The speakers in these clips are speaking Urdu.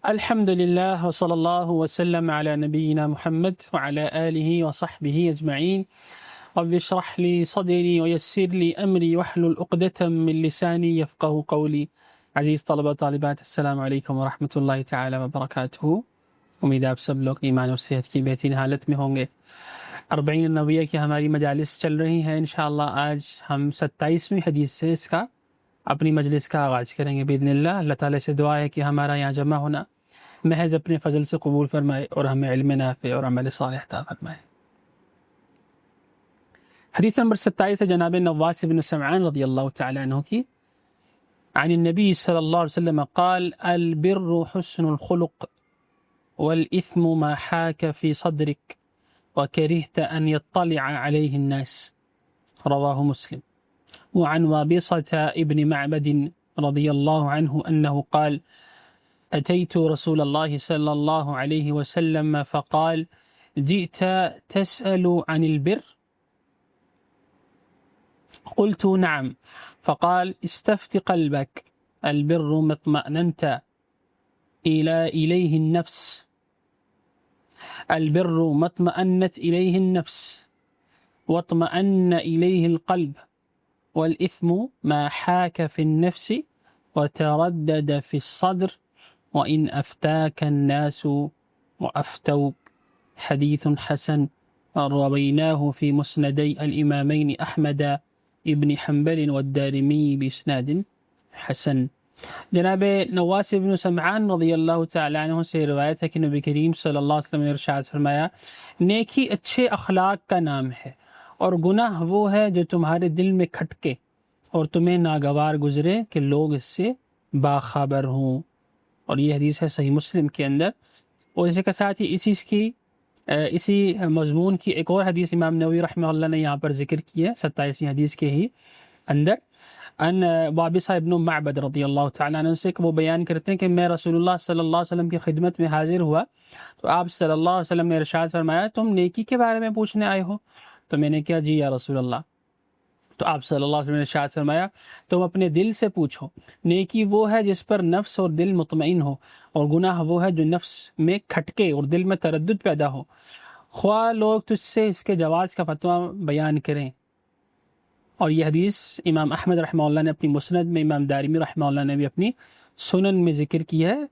الحمد لله وصلى الله وسلم على نبينا محمد وعلى آله وصحبه أجمعين. رب اشرح لي صدري ويسر لي أمري واحلل عقدة من لساني يفقه قولي. عزیز طلبہ طالبات، السلام علیکم ورحمۃ اللہ تعالی وبرکاتہ. امید آپ سب لوگ ایمان اور صحت کی بہترین حالت میں ہوں گے. 40 نبویہ کی ہماری مجالس چل رہی ہیں. انشاءاللہ آج ہم 27ویں حدیث سے اس کا اپنی مجلس کا آغاز کریں گے باذن اللہ. اللہ تعالیٰ سے دعا ہے کہ ہمارا یہاں جمع ہونا محض اپنے فضل سے قبول فرمائے اور ہمیں علم نافع اور عمل صالح عطا فرمائے. حدیث نمبر 27 ہے جناب نواس بن سمعان رضی اللہ تعالی عنہ کی. عن النبی صلی اللہ علیہ وسلم قال البر حسن الخلق والإثم ما حاك في صدرك وكرهت أن يطلع عليه الناس. رواه مسلم. وعن وابصة ابن معبد رضي الله عنه أنه قال أتيت رسول الله صلى الله عليه وسلم فقال جئت تسأل عن البر؟ قلت نعم. فقال استفت قلبك البر ما اطمأننت إليه النفس البر ما اطمأنت إليه النفس واطمأن إليه القلب والإثم ما حاك في النفس وتردد في الصدر وإن أفتاك الناس وأفتوك. حديث حسن رويناه في مسندي الإمامين أحمد ابن حنبل والدارمي بإسناد حسن. جناب نواس بن سمعان رضی اللہ تعالی عنہ سے روایت ہے کہ نبی کریم صلی اللہ علیہ وسلم نے ارشاد فرمایا نیکی اچھے اخلاق کا نام ہے اور گناہ وہ ہے جو تمہارے دل میں کھٹکے اور تمہیں ناگوار گزرے کہ لوگ اس سے باخبر ہوں. اور یہ حدیث ہے صحیح مسلم کے اندر. اور اسی کے ساتھ ہی اسی مضمون کی ایک اور حدیث امام نووی رحمہ اللہ نے یہاں پر ذکر کی ہے 27ویں حدیث کے ہی اندر. ان وابصہ ابن معبد رضی اللہ تعالیٰ عنہ سے کہ وہ بیان کرتے ہیں کہ میں رسول اللہ صلی اللہ علیہ وسلم کی خدمت میں حاضر ہوا تو آپ صلی اللہ علیہ وسلم نے ارشاد فرمایا تم نیکی کے بارے میں پوچھنے آئے ہو؟ تو میں نے کہا جی یا رسول اللہ. تو آپ صلی اللہ علیہ وسلم نے ارشاد فرمایا تم اپنے دل سے پوچھو. نیکی وہ ہے جس پر نفس اور دل مطمئن ہو اور گناہ وہ ہے جو نفس میں کھٹکے اور دل میں تردد پیدا ہو. خواہ لوگ تجھ سے اس کے جواز کا فتویٰ بیان کریں. اور یہ حدیث امام احمد رحمہ اللہ نے اپنی مسند میں، امام دارمی رحمہ اللہ نے بھی اپنی سنن میں ذکر کیا ہے.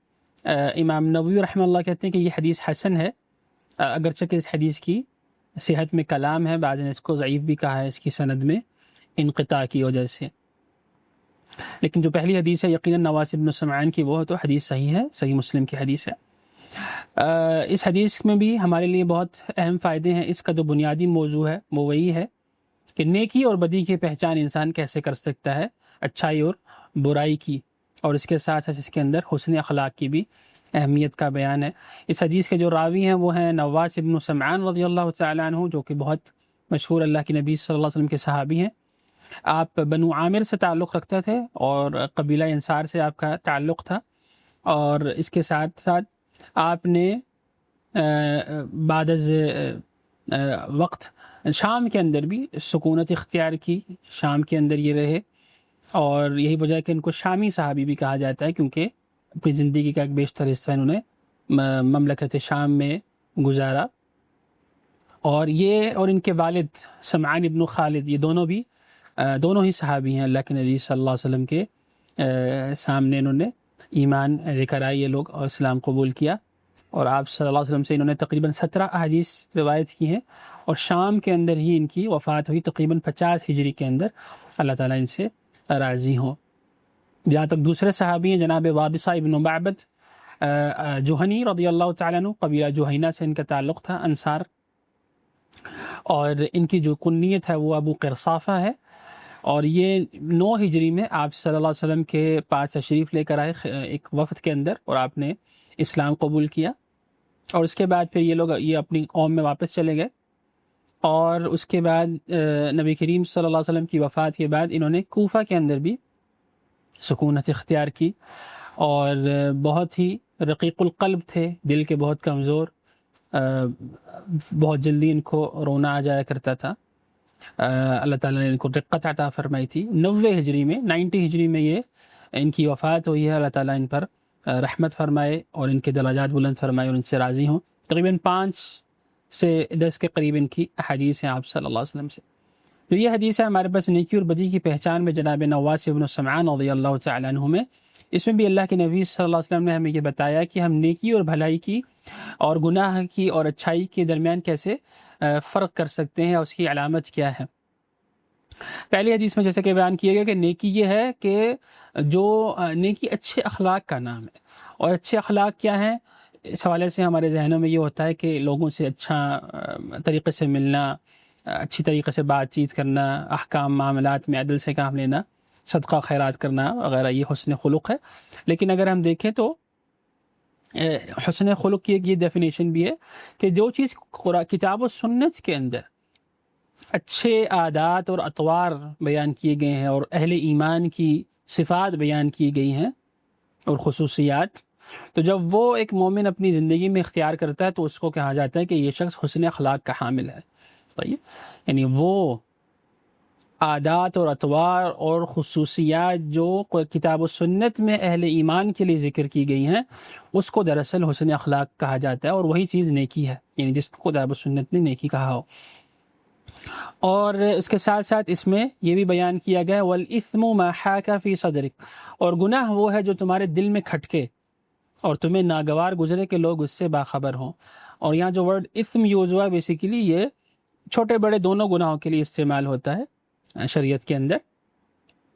امام نووی رحمہ اللہ کہتے ہیں کہ یہ حدیث حسن ہے اگرچہ کہ اس حدیث کی صحت میں کلام ہے. بعض نے اس کو ضعیف بھی کہا ہے اس کی سند میں انقطاع کی وجہ سے. لیکن جو پہلی حدیث ہے یقیناً نواس بن سمعان کی وہ تو حدیث صحیح ہے، صحیح مسلم کی حدیث ہے. اس حدیث میں بھی ہمارے لیے بہت اہم فائدے ہیں. اس کا جو بنیادی موضوع ہے وہ وہی ہے کہ نیکی اور بدی کی پہچان انسان کیسے کر سکتا ہے، اچھائی اور برائی کی. اور اس کے ساتھ ساتھ اس کے اندر حسن اخلاق کی بھی اہمیت کا بیان ہے. اس حدیث کے جو راوی ہیں وہ ہیں نواس بن سمعان رضی اللہ تعالی عنہ جو کہ بہت مشہور اللہ کے نبی صلی اللہ علیہ وسلم کے صحابی ہیں. آپ بنو عامر سے تعلق رکھتے تھے اور قبیلہ انصار سے آپ کا تعلق تھا. اور اس کے ساتھ ساتھ آپ نے بعد از وقت شام کے اندر بھی سکونت اختیار کی. شام کے اندر یہ رہے اور یہی وجہ ہے کہ ان کو شامی صحابی بھی کہا جاتا ہے کیونکہ اپنی زندگی کا ایک بیشتر حصہ انہوں نے مملکت شام میں گزارا. اور ان کے والد سمعان ابن خالد یہ دونوں ہی صحابی ہیں. اللہ کے نبی صلی اللہ علیہ وسلم کے سامنے انہوں نے ایمان لے کر آئے یہ لوگ اور اسلام قبول کیا. اور آپ صلی اللہ علیہ وسلم سے انہوں نے تقریباً 17 احادیث روایت کی ہیں اور شام کے اندر ہی ان کی وفات ہوئی تقریباً 50 ہجری کے اندر. اللہ تعالیٰ ان سے راضی ہوں. جہاں تک دوسرے صحابی ہیں جناب وابصہ ابن معبد جوہنی رضی اللہ تعالیٰ عنہ، قبیلہ جوہینہ سے ان کا تعلق تھا، انصار. اور ان کی جو کنیت ہے وہ ابو قرصافہ ہے. اور یہ 9 ہجری میں آپ صلی اللہ علیہ وسلم کے پاس تشریف لے کر آئے ایک وفد کے اندر اور آپ نے اسلام قبول کیا. اور اس کے بعد پھر یہ اپنی قوم میں واپس چلے گئے. اور اس کے بعد نبی کریم صلی اللہ علیہ وسلم کی وفات کے بعد انہوں نے کوفہ کے اندر بھی سکونت اختیار کی. اور بہت ہی رقیق القلب تھے، دل کے بہت کمزور، بہت جلدی ان کو رونا آ جایا کرتا تھا. اللہ تعالیٰ نے ان کو رقت عطا فرمائی تھی. 90 ہجری میں یہ ان کی وفات ہوئی ہے. اللہ تعالیٰ ان پر رحمت فرمائے اور ان کے درجات بلند فرمائے اور ان سے راضی ہوں۔ تقریباً 5 سے 10 کے قریب ان کی حدیث ہیں آپ صلی اللہ علیہ وسلم سے۔ تو یہ حدیث ہے ہمارے پاس نیکی اور بدی کی پہچان میں جناب نواس بن سمعان رضی اللہ تعالیٰ عنہ میں، اس میں بھی اللہ کے نبی صلی اللہ علیہ وسلم نے ہمیں یہ بتایا کہ ہم نیکی اور بھلائی کی اور گناہ کی اور اچھائی کے درمیان کیسے فرق کر سکتے ہیں اور اس کی علامت کیا ہے۔ پہلی حدیث میں جیسے کہ بیان کیا گیا کہ نیکی یہ ہے کہ جو نیکی اچھے اخلاق کا نام ہے، اور اچھے اخلاق کیا ہیں، اس حوالے سے ہمارے ذہنوں میں یہ ہوتا ہے کہ لوگوں سے اچھا طریقے سے ملنا، اچھی طریقے سے بات چیت کرنا، احکام معاملات میں عدل سے کام لینا، صدقہ خیرات کرنا وغیرہ، یہ حسن خلق ہے۔ لیکن اگر ہم دیکھیں تو حسن خلق کی ایک یہ ڈیفینیشن بھی ہے کہ جو چیز کتاب و سنت کے اندر اچھے عادات اور اطوار بیان کیے گئے ہیں اور اہل ایمان کی صفات بیان کی گئی ہیں اور خصوصیات، تو جب وہ ایک مومن اپنی زندگی میں اختیار کرتا ہے تو اس کو کہا جاتا ہے کہ یہ شخص حسن اخلاق کا حامل ہے۔ طيب، یعنی وہ عادات اور اطوار اور خصوصیات جو کتاب و سنت میں اہل ایمان کے لیے ذکر کی گئی ہیں، اس کو دراصل حسن اخلاق کہا جاتا ہے، اور وہی چیز نیکی ہے، یعنی جس کو کتاب و سنت نے نیکی کہا ہو۔ اور اس کے ساتھ ساتھ اس میں یہ بھی بیان کیا گیا وَالْإِثْمُ مَا حَاكَ فِي صَدْرِكَ، اور گناہ وہ ہے جو تمہارے دل میں کھٹکے اور تمہیں ناگوار گزرے کہ لوگ اس سے باخبر ہوں۔ اور یہاں جو ورڈ اثم یوز ہوا ہے بیسیکلی یہ چھوٹے بڑے دونوں گناہوں کے لیے استعمال ہوتا ہے شریعت کے اندر۔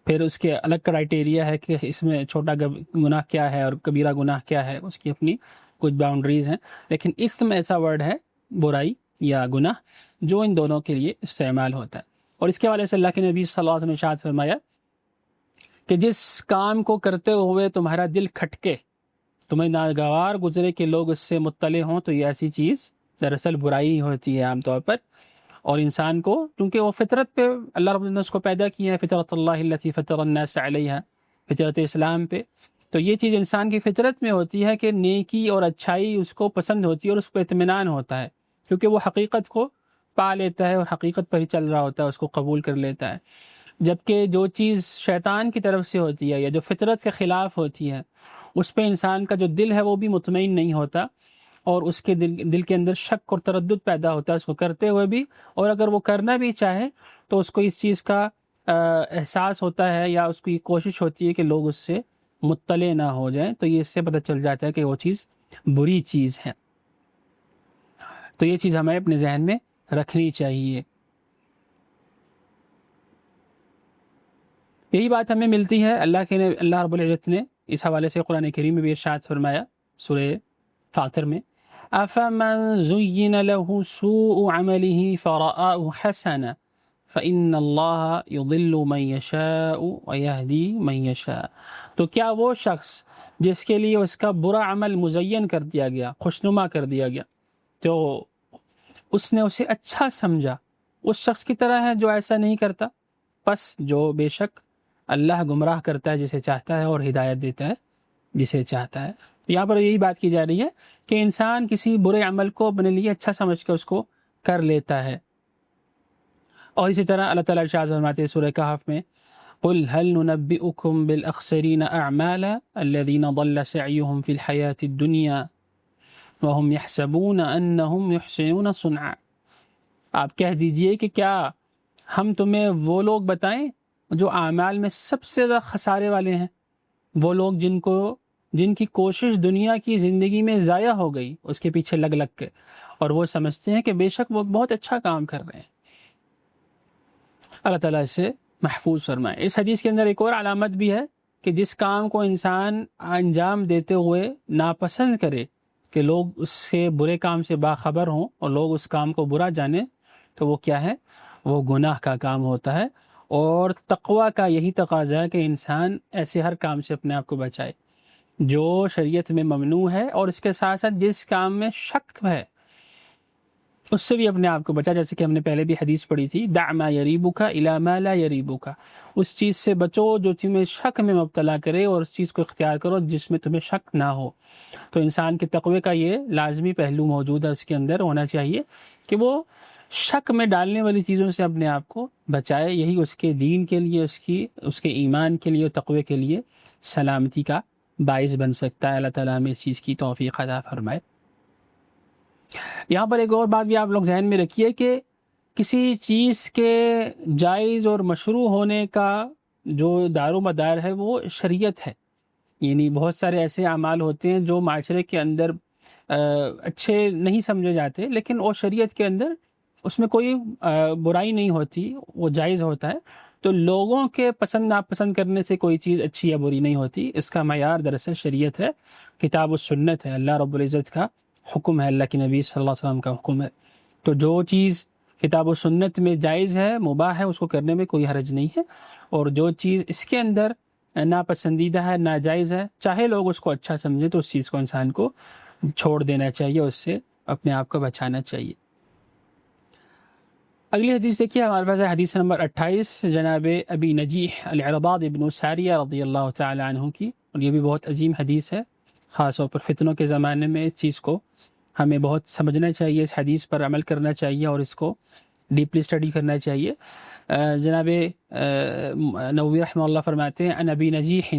پھر اس کے الگ کرائٹیریا ہے کہ اس میں چھوٹا گناہ کیا ہے اور کبیرہ گناہ کیا ہے، اس کی اپنی کچھ باؤنڈریز ہیں، لیکن اثم ایسا ورڈ ہے برائی یا گناہ جو ان دونوں کے لیے استعمال ہوتا ہے۔ اور اس کے حوالے سے اللہ کے نبی صلی اللہ علیہ وسلم نے ارشاد فرمایا کہ جس کام کو کرتے ہوئے تمہارا دل کھٹکے، تمہیں ناگوار گزرے کہ لوگ اس سے مطلع ہوں، تو یہ ایسی چیز دراصل برائی ہوتی ہے عام طور پر۔ اور انسان کو کیونکہ وہ فطرت پہ اللہ رب العزت نے اس کو پیدا کیا ہے، فطرت اللہ التی فطر الناس علیہا، فطرت اسلام پہ، تو یہ چیز انسان کی فطرت میں ہوتی ہے کہ نیکی اور اچھائی اس کو پسند ہوتی ہے اور اس پہ اطمینان ہوتا ہے، کیونکہ وہ حقیقت کو پا لیتا ہے اور حقیقت پر ہی چل رہا ہوتا ہے، اس کو قبول کر لیتا ہے۔ جبکہ جو چیز شیطان کی طرف سے ہوتی ہے یا جو فطرت کے خلاف ہوتی ہے، اس پہ انسان کا جو دل ہے وہ بھی مطمئن نہیں ہوتا، اور اس کے دل کے اندر شک اور تردد پیدا ہوتا ہے اس کو کرتے ہوئے بھی، اور اگر وہ کرنا بھی چاہے تو اس کو اس چیز کا احساس ہوتا ہے یا اس کی کوشش ہوتی ہے کہ لوگ اس سے مطلع نہ ہو جائیں، تو یہ اس سے پتہ چل جاتا ہے کہ وہ چیز بری چیز ہے۔ تو یہ چیز ہمیں اپنے ذہن میں رکھنی چاہیے۔ یہی بات ہمیں ملتی ہے اللہ رب العزت نے اس حوالے سے قرآن کریم میں بھی ارشاد فرمایا سورہ فاطر میں، أَفَمَنْ زُيِّنَ لَهُ سُوءُ عَمَلِهِ فَرَآهُ حَسَنًا فَإِنَّ اللَّهَ يُضِلُّ مَن يَشَاءُ وَيَهْدِي مَن يَشَاءُ، تو کیا وہ شخص جس کے لیے اس کا برا عمل مزین کر دیا گیا، خوشنما کر دیا گیا، تو اس نے اسے اچھا سمجھا، اس شخص کی طرح ہے جو ایسا نہیں کرتا؟ پس جو بے شک اللہ گمراہ کرتا ہے جسے چاہتا ہے اور ہدایت دیتا ہے جسے چاہتا ہے۔ یہاں پر یہی بات کی جا رہی ہے کہ انسان کسی برے عمل کو اپنے لیے اچھا سمجھ کے اس کو کر لیتا ہے۔ اور اسی طرح اللہ تعالیٰ ارشاد فرماتے ہیں سورہ کہف میں، قُلْ هَلْ نُنَبِّئُكُمْ بِالْأَخْسَرِينَ أَعْمَالًا الَّذِينَ ضَلَّ سَعْيُهُمْ فِي الْحَيَاةِ الدُّنْيَا وَهُمْ يَحْسَبُونَ أَنَّهُمْ يُحْسِنُونَ صُنْعًا، آپ کہہ دیجئے کہ کیا ہم تمہیں وہ لوگ بتائیں جو اعمال میں سب سے زیادہ خسارے والے ہیں، وہ لوگ جن کی کوشش دنیا کی زندگی میں ضائع ہو گئی اس کے پیچھے لگ کے، اور وہ سمجھتے ہیں کہ بے شک وہ بہت اچھا کام کر رہے ہیں۔ اللہ تعالیٰ اس سے محفوظ فرمائے۔ اس حدیث کے اندر ایک اور علامت بھی ہے کہ جس کام کو انسان انجام دیتے ہوئے ناپسند کرے کہ لوگ اس سے برے کام سے باخبر ہوں اور لوگ اس کام کو برا جانیں، تو وہ کیا ہے؟ وہ گناہ کا کام ہوتا ہے۔ اور تقویٰ کا یہی تقاضا ہے کہ انسان ایسے ہر کام سے اپنے آپ کو بچائے جو شریعت میں ممنوع ہے، اور اس کے ساتھ ساتھ جس کام میں شک ہے اس سے بھی اپنے آپ کو بچا، جیسے کہ ہم نے پہلے بھی حدیث پڑھی تھی، دع ما یریبک الی ما لا یریبک، اس چیز سے بچو جو تمہیں شک میں مبتلا کرے، اور اس چیز کو اختیار کرو جس میں تمہیں شک نہ ہو۔ تو انسان کے تقوی کا یہ لازمی پہلو موجود ہے، اس کے اندر ہونا چاہیے کہ وہ شک میں ڈالنے والی چیزوں سے اپنے آپ کو بچائے۔ یہی اس کے دین کے لیے، اس کے ایمان کے لیے اور تقوی کے لیے سلامتی کا باعث بن سکتا ہے۔ اللہ تعالیٰ ہمیں اس چیز کی توفیق عطا فرمائے۔ یہاں پر ایک اور بات بھی آپ لوگ ذہن میں رکھیے کہ کسی چیز کے جائز اور مشروع ہونے کا جو دار و مدار ہے وہ شریعت ہے۔ یعنی بہت سارے ایسے اعمال ہوتے ہیں جو معاشرے کے اندر اچھے نہیں سمجھے جاتے، لیکن وہ شریعت کے اندر اس میں کوئی برائی نہیں ہوتی، وہ جائز ہوتا ہے۔ تو لوگوں کے پسند ناپسند کرنے سے کوئی چیز اچھی یا بری نہیں ہوتی، اس کا معیار دراصل شریعت ہے، کتاب و سنت ہے، اللہ رب العزت کا حکم ہے، اللہ کے نبی صلی اللہ علیہ وسلم کا حکم ہے۔ تو جو چیز کتاب و سنت میں جائز ہے، مباح ہے، اس کو کرنے میں کوئی حرج نہیں ہے، اور جو چیز اس کے اندر ناپسندیدہ ہے، ناجائز ہے، چاہے لوگ اس کو اچھا سمجھیں تو اس چیز کو انسان کو چھوڑ دینا چاہیے، اس سے اپنے آپ کو بچانا چاہیے۔ اگلی حدیث دیکھیے، ہمارے پاس ہے حدیث نمبر 28 جناب ابی نجیح العرباض ابن ساریہ رضی اللہ تعالی عنہ کی، اور یہ بھی بہت عظیم حدیث ہے، خاص طور پر فتنوں کے زمانے میں اس چیز کو ہمیں بہت سمجھنا چاہیے، اس حدیث پر عمل کرنا چاہیے اور اس کو ڈیپلی اسٹڈی کرنا چاہیے۔ جناب نووی رحمہ اللہ فرماتے ہیں عن ابی نجیح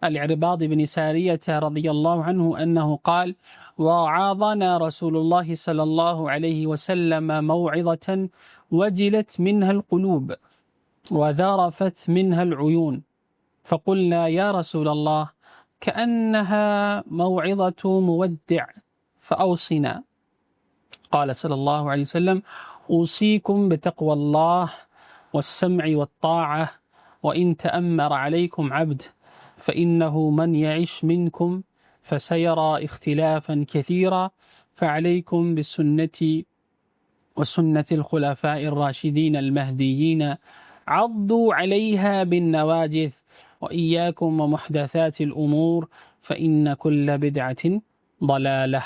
العرباض بن ساریة رضی اللہ عنہ انه قال وعاظنا رسول الله صلی اللہ علیہ وسلم موعظة وجلت منها القلوب وذرفت منها العيون فقلنا يا رسول الله كأنها موعظة مودع فأوصنا قال صلى الله عليه وسلم أوصيكم بتقوى الله والسمع والطاعة وإن تأمر عليكم عبد فإنه من يعش منكم فسيرى اختلافا كثيرا فعليكم بسنتي وسنة الخلفاء الراشدين المهديين عضوا عليها بالنواجذ وإياكم ومحدثات الأمور فإن كل بدعة ضلالة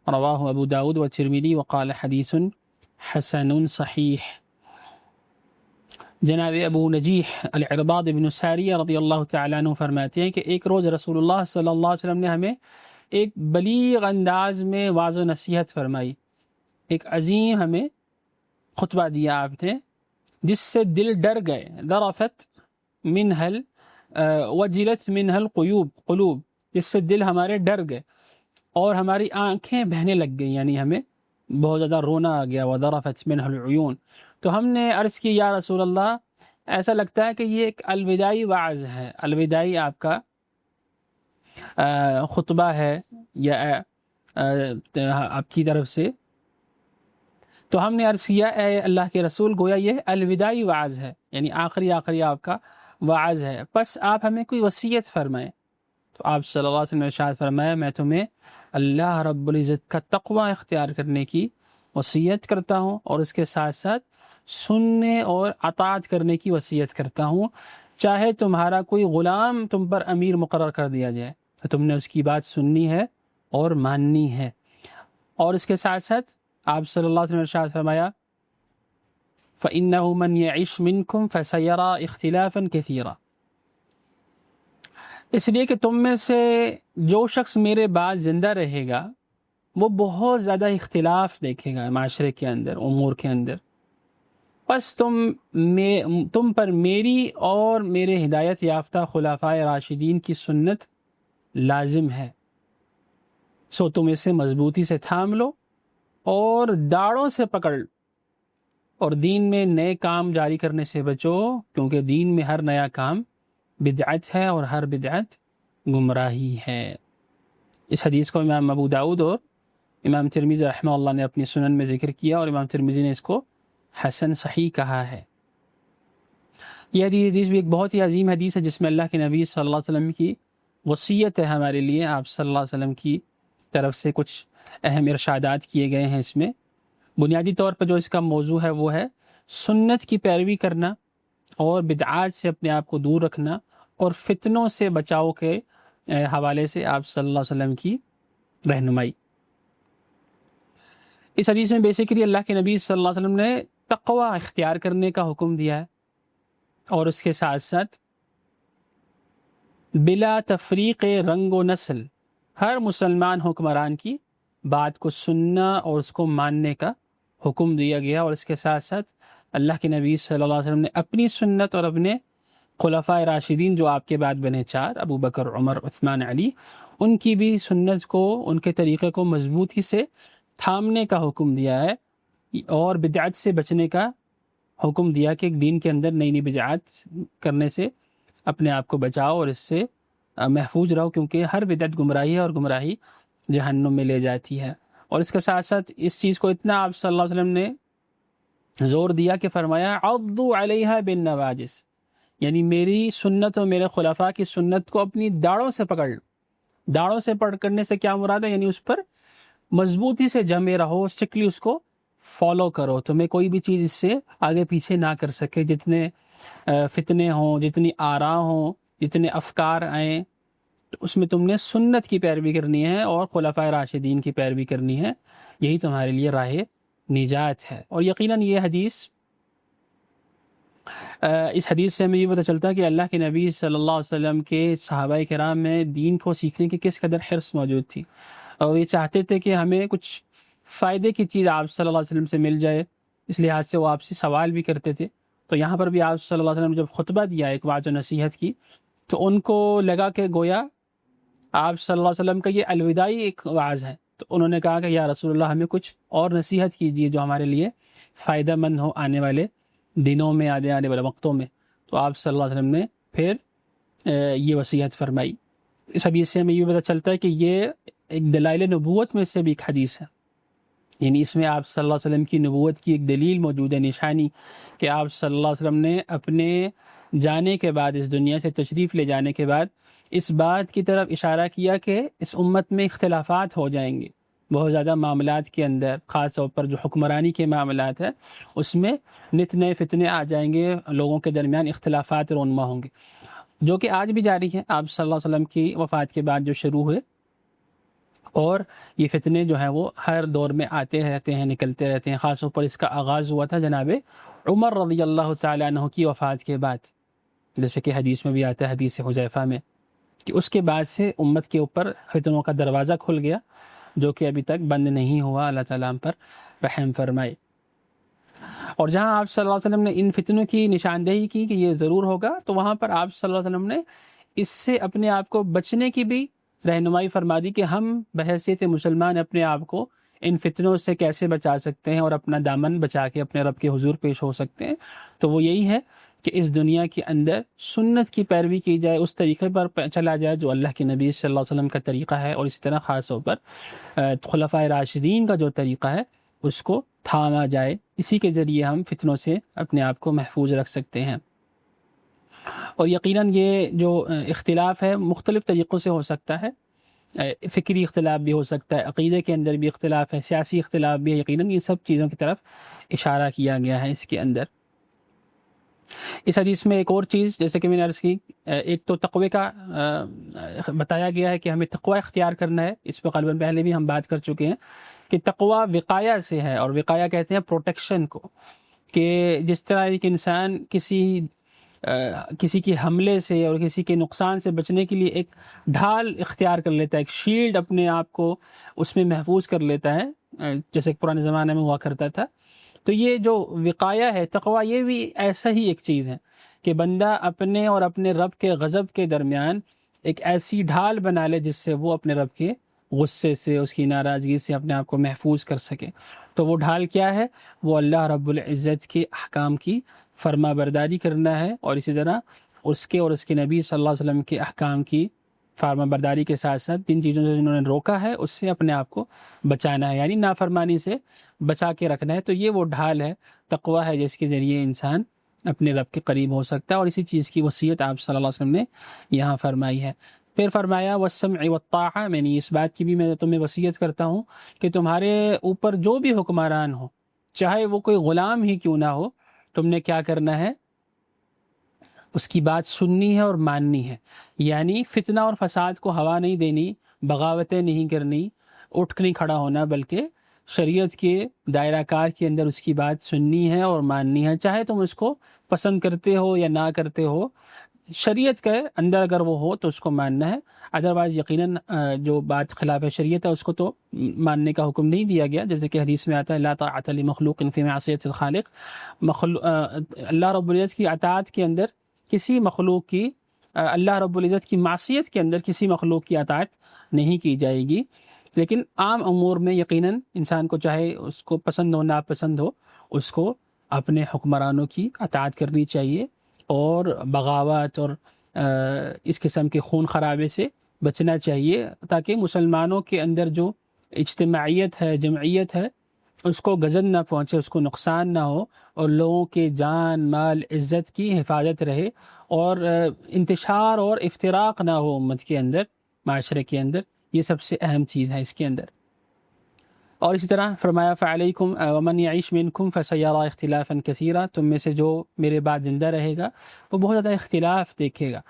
رواه أبو داود والترمذي وقال حديث حسن صحيح۔ جناب ابو نجیح العرباض بن ساریہ رضی اللہ تعالیٰ عنہ فرماتے ہیں کہ ایک روز رسول اللہ صلی اللہ علیہ وسلم نے ہمیں ایک بلیغ انداز میں واعظ و نصیحت فرمائی، ایک عظیم ہمیں خطبہ دیا آپ نے جس سے دل ڈر گئے، ذرفت منہل وجلت منہل قلوب، جس سے دل ہمارے ڈر گئے اور ہماری آنکھیں بہنے لگ گئیں، یعنی ہمیں بہت زیادہ رونا آ گیا، وذرفت منہ العیون۔ تو ہم نے عرض کی یا رسول اللہ، ایسا لگتا ہے کہ یہ ایک الوداعی وعظ ہے، الوداعی آپ کا خطبہ ہے یا آپ کی طرف سے۔ تو ہم نے عرض کیا اے اللہ کے رسول، گویا یہ الوداعی وعظ ہے، یعنی آخری آپ کا وعظ ہے، پس آپ ہمیں کوئی وصیت فرمائیں۔ تو آپ صلی اللہ علیہ وسلم نے ارشاد فرمایا میں تمہیں اللہ رب العزت کا تقوی اختیار کرنے کی وصیت کرتا ہوں، اور اس کے ساتھ ساتھ سننے اور اطاعت کرنے کی وصیت کرتا ہوں، چاہے تمہارا کوئی غلام تم پر امیر مقرر کر دیا جائے تو تم نے اس کی بات سننی ہے اور ماننی ہے۔ اور اس کے ساتھ ساتھ آپ صلی اللہ علیہ وسلم نے ارشاد فرمایا فَإِنَّهُ مَنْ يَعِشْ مِنْكُمْ فَسَيَرَى اخْتِلَافًا كَثِيرًا، اس لیے کہ تم میں سے جو شخص میرے بعد زندہ رہے گا وہ بہت زیادہ اختلاف دیکھے گا معاشرے کے اندر، امور کے اندر، پس تم پر میری اور میرے ہدایت یافتہ خلفائے راشدین کی سنت لازم ہے، سو تم اسے مضبوطی سے تھام لو اور داڑوں سے پکڑ، اور دین میں نئے کام جاری کرنے سے بچو، کیونکہ دین میں ہر نیا کام بدعت ہے اور ہر بدعت گمراہی ہے۔ اس حدیث کو امام ابو داؤد اور امام ترمذی رحمہ اللہ نے اپنی سنن میں ذکر کیا، اور امام ترمذی نے اس کو حسن صحیح کہا ہے۔ یہ حدیث بھی ایک بہت ہی عظیم حدیث ہے جس میں اللہ کے نبی صلی اللہ علیہ وسلم کی وصیت ہے ہمارے لیے، آپ صلی اللہ علیہ وسلم کی طرف سے کچھ اہم ارشادات کیے گئے ہیں اس میں۔ بنیادی طور پر جو اس کا موضوع ہے وہ ہے سنت کی پیروی کرنا اور بدعات سے اپنے آپ کو دور رکھنا، اور فتنوں سے بچاؤ کے حوالے سے آپ صلی اللہ علیہ وسلم کی رہنمائی۔ اس حدیث میں بیسیکلی اللہ کے نبی صلی اللہ علیہ وسلم نے تقوی اختیار کرنے کا حکم دیا ہے، اور اس کے ساتھ ساتھ بلا تفریق رنگ و نسل ہر مسلمان حکمران کی بات کو سننا اور اس کو ماننے کا حکم دیا گیا، اور اس کے ساتھ ساتھ اللہ کے نبی صلی اللہ علیہ وسلم نے اپنی سنت اور اپنے خلفائے راشدین جو آپ کے بعد بنے 4 ابو بکر، عمر، عثمان، علی، ان کی بھی سنت کو، ان کے طریقے کو مضبوطی سے تھامنے کا حکم دیا ہے، اور بدعت سے بچنے کا حکم دیا کہ دین کے اندر نئی نئی بدعات کرنے سے اپنے آپ کو بچاؤ اور اس سے محفوظ رہو، کیونکہ ہر بدعت گمراہی ہے اور گمراہی جہنم میں لے جاتی ہے۔ اور اس کے ساتھ ساتھ اس چیز کو اتنا آپ صلی اللہ علیہ وسلم نے زور دیا کہ فرمایا عضوا علیہا بالنواجس، یعنی میری سنت اور میرے خلفاء کی سنت کو اپنی داڑھوں سے پکڑ لو۔ داڑھوں سے پکڑنے سے کیا مراد ہے؟ یعنی اس پر مضبوطی سے جمے رہو، اسٹرکٹلی اس کو فالو کرو، تمہیں کوئی بھی چیز اس سے آگے پیچھے نہ کر سکے۔ جتنے فتنے ہوں، جتنی آراء ہوں، جتنے افکار آئیں، تو اس میں تم نے سنت کی پیروی کرنی ہے اور خلفائے راشدین کی پیروی کرنی ہے، یہی تمہارے لیے راہ نجات ہے۔ اور یقیناً یہ حدیث، اس حدیث سے ہمیں یہ پتہ چلتا ہے کہ اللہ کے نبی صلی اللہ علیہ وسلم کے صحابہ کرام میں دین کو سیکھنے کی کس قدر حرص موجود تھی، اور یہ چاہتے تھے کہ ہمیں کچھ فائدے کی چیز آپ صلی اللہ علیہ وسلم سے مل جائے، اس لحاظ سے وہ آپ سے سوال بھی کرتے تھے۔ تو یہاں پر بھی آپ صلی اللہ علیہ وسلم نے جب خطبہ دیا، ایک وعظ و نصیحت کی، تو ان کو لگا کہ گویا آپ صلی اللہ علیہ وسلم کا یہ الوداعی ایک وعظ ہے، تو انہوں نے کہا کہ یا رسول اللہ ہمیں کچھ اور نصیحت کیجیے جو ہمارے لیے فائدہ مند ہو آنے والے دنوں میں، آنے والے وقتوں میں۔ تو آپ صلی اللہ علیہ وسلم نے پھر یہ وصیت فرمائی۔ اس حدیث سے ہمیں یہ پتہ چلتا ہے کہ یہ ایک دلائل نبوت میں سے بھی ایک حدیث ہے، یعنی اس میں آپ صلی اللہ علیہ وسلم کی نبوت کی ایک دلیل موجود ہے، نشانی، کہ آپ صلی اللہ علیہ وسلم نے اپنے جانے کے بعد، اس دنیا سے تشریف لے جانے کے بعد، اس بات کی طرف اشارہ کیا کہ اس امت میں اختلافات ہو جائیں گے بہت زیادہ معاملات کے اندر، خاص طور پر جو حکمرانی کے معاملات ہیں اس میں نت نئے فتنے آ جائیں گے، لوگوں کے درمیان اختلافات رونما ہوں گے، جو کہ آج بھی جاری ہیں، آپ صلی اللہ علیہ وسلم کی وفات کے بعد جو شروع ہوئے، اور یہ فتنے جو ہیں وہ ہر دور میں آتے رہتے ہیں، نکلتے رہتے ہیں۔ خاص طور پر اس کا آغاز ہوا تھا جناب عمر رضی اللہ تعالیٰ عنہ کی وفات کے بعد، جیسے کہ حدیث میں بھی آتا ہے، حدیث حذیفہ میں، کہ اس کے بعد سے امت کے اوپر فتنوں کا دروازہ کھل گیا، جو کہ ابھی تک بند نہیں ہوا۔ اللہ تعالیٰ ہم پر رحم فرمائے۔ اور جہاں آپ صلی اللہ علیہ وسلم نے ان فتنوں کی نشاندہی کی کہ یہ ضرور ہوگا، تو وہاں پر آپ صلی اللہ علیہ وسلم نے اس سے اپنے آپ کو بچنے کی بھی رہنمائی فرما دی کہ ہم بحیثیت مسلمان اپنے آپ کو ان فتنوں سے کیسے بچا سکتے ہیں اور اپنا دامن بچا کے اپنے رب کے حضور پیش ہو سکتے ہیں۔ تو وہ یہی ہے کہ اس دنیا کے اندر سنت کی پیروی کی جائے، اس طریقے پر چلا جائے جو اللہ کے نبی صلی اللہ علیہ وسلم کا طریقہ ہے، اور اسی طرح خاص طور پر خلفائے راشدین کا جو طریقہ ہے اس کو تھاما جائے۔ اسی کے ذریعے ہم فتنوں سے اپنے آپ کو محفوظ رکھ سکتے ہیں۔ اور یقیناً یہ جو اختلاف ہے مختلف طریقوں سے ہو سکتا ہے، فکری اختلاف بھی ہو سکتا ہے، عقیدے کے اندر بھی اختلاف ہے، سیاسی اختلاف بھی ہے، یقیناً یہ سب چیزوں کی طرف اشارہ کیا گیا ہے اس کے اندر۔ اس حدیث میں ایک اور چیز، جیسے کہ میں نے عرض کی، ایک تو تقوی کا بتایا گیا ہے کہ ہمیں تقوی اختیار کرنا ہے، اس پہ غالباً پہلے بھی ہم بات کر چکے ہیں کہ تقوی وقایہ سے ہے، اور وقایہ کہتے ہیں پروٹیکشن کو، کہ جس طرح ایک انسان کسی کے حملے سے اور کسی کے نقصان سے بچنے کے لیے ایک ڈھال اختیار کر لیتا ہے، ایک شیلڈ اپنے آپ کو اس میں محفوظ کر لیتا ہے، جیسے پرانے زمانے میں ہوا کرتا تھا، تو یہ جو وقایہ ہے تقوی، یہ بھی ایسا ہی ایک چیز ہے کہ بندہ اپنے اور اپنے رب کے غضب کے درمیان ایک ایسی ڈھال بنا لے جس سے وہ اپنے رب کے غصے سے، اس کی ناراضگی سے اپنے آپ کو محفوظ کر سکے۔ تو وہ ڈھال کیا ہے؟ وہ اللہ رب العزت کے احکام کی فرما برداری کرنا ہے، اور اسی طرح اس کے اور اس کے نبی صلی اللہ علیہ وسلم کے احکام کی فرما برداری کے ساتھ ساتھ جن چیزوں سے جنہوں نے روکا ہے اس سے اپنے آپ کو بچانا ہے، یعنی نافرمانی سے بچا کے رکھنا ہے۔ تو یہ وہ ڈھال ہے، تقوی ہے، جس کے ذریعے انسان اپنے رب کے قریب ہو سکتا ہے، اور اسی چیز کی وصیت آپ صلی اللہ علیہ وسلم نے یہاں فرمائی ہے۔ پھر فرمایا والسمع والطاعہ، میں نے اس بات کی بھی میں تمہیں وصیت کرتا ہوں کہ تمہارے اوپر جو بھی حکمران ہو، چاہے وہ کوئی غلام ہی کیوں نہ ہو، تم نے کیا کرنا ہے؟ اس کی بات سننی ہے اور ماننی ہے، یعنی فتنہ اور فساد کو ہوا نہیں دینی، بغاوتیں نہیں کرنی، اٹھ نہیں کھڑا ہونا، بلکہ شریعت کے دائرہ کار کے اندر اس کی بات سننی ہے اور ماننی ہے، چاہے تم اس کو پسند کرتے ہو یا نہ کرتے ہو، شریعت کے اندر اگر وہ ہو تو اس کو ماننا ہے، ادروائز یقیناً جو بات خلاف شریعت ہے اس کو تو ماننے کا حکم نہیں دیا گیا، جیسے کہ حدیث میں آتا ہے لا طاعۃ لمخلوق فی معصیۃ الخالق، اللہ رب العزت کی اطاعت کے اندر کسی مخلوق کی اللہ رب العزت کی معصیت کے اندر کسی مخلوق کی اطاعت نہیں کی جائے گی، لیکن عام امور میں یقیناً انسان کو چاہے اس کو پسند ہو ناپسند ہو، اس کو اپنے حکمرانوں کی اطاعت کرنی چاہیے اور بغاوت اور اس قسم کے خون خرابے سے بچنا چاہیے، تاکہ مسلمانوں کے اندر جو اجتماعیت ہے، جمعیت ہے، اس کو غضب نہ پہنچے، اس کو نقصان نہ ہو، اور لوگوں کے جان مال عزت کی حفاظت رہے، اور انتشار اور افتراق نہ ہو امت کے اندر، معاشرے کے اندر۔ یہ سب سے اہم چیز ہے اس کے اندر۔ اور اسی طرح فرمایا فعلیکم ومن یعیش منکم فسیرى اختلافا کثیرا، تم میں سے جو میرے بعد زندہ رہے گا وہ بہت زیادہ اختلاف دیکھے گا۔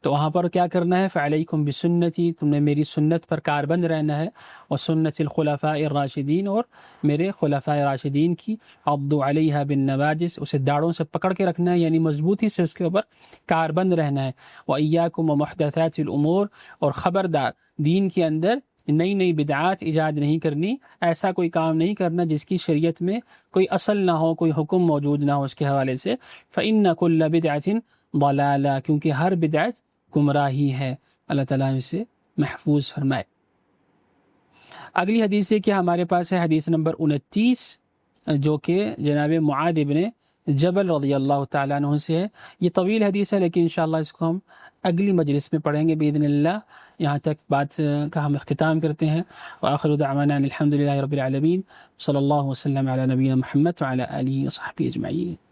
تو وہاں پر کیا کرنا ہے؟ فعلیکم بسنتی، تم نے میری سنت پر کاربند رہنا ہے، وسنت الخلفاء الراشدین، اور میرے خلفاء راشدین کی، عضوا علیہا بالنواجذ، اسے داڑھوں سے پکڑ کے رکھنا ہے، یعنی مضبوطی سے اس کے اوپر کاربند رہنا ہے۔ وایاکم ومحدثات الامور، اور خبردار دین کے اندر نئی نئی بدعات ایجاد نہیں کرنی، ایسا کوئی کام نہیں کرنا جس کی شریعت میں کوئی اصل نہ ہو، کوئی حکم موجود نہ ہو اس کے حوالے سے۔ فإن كل بدعة ضلالہ، کیونکہ ہر بدعت گمراہی ہے۔ اللہ تعالیٰ اسے محفوظ فرمائے۔ اگلی حدیث ہے کہ ہمارے پاس ہے حدیث نمبر 29، جو کہ جناب معاذ بن جبل رضی اللہ تعالیٰ عنہ سے ہے۔ یہ طویل حدیث ہے، لیکن انشاءاللہ اس کو ہم اگلی مجلس میں پڑھیں گے باذن اللہ۔ یہاں تک بات کا ہم اختتام کرتے ہیں۔ وآخر دعوانا الحمد للہ رب العالمین، صلی اللہ وسلم علی نبینا محمد وعلی آلہ وصحبہ اجمعین۔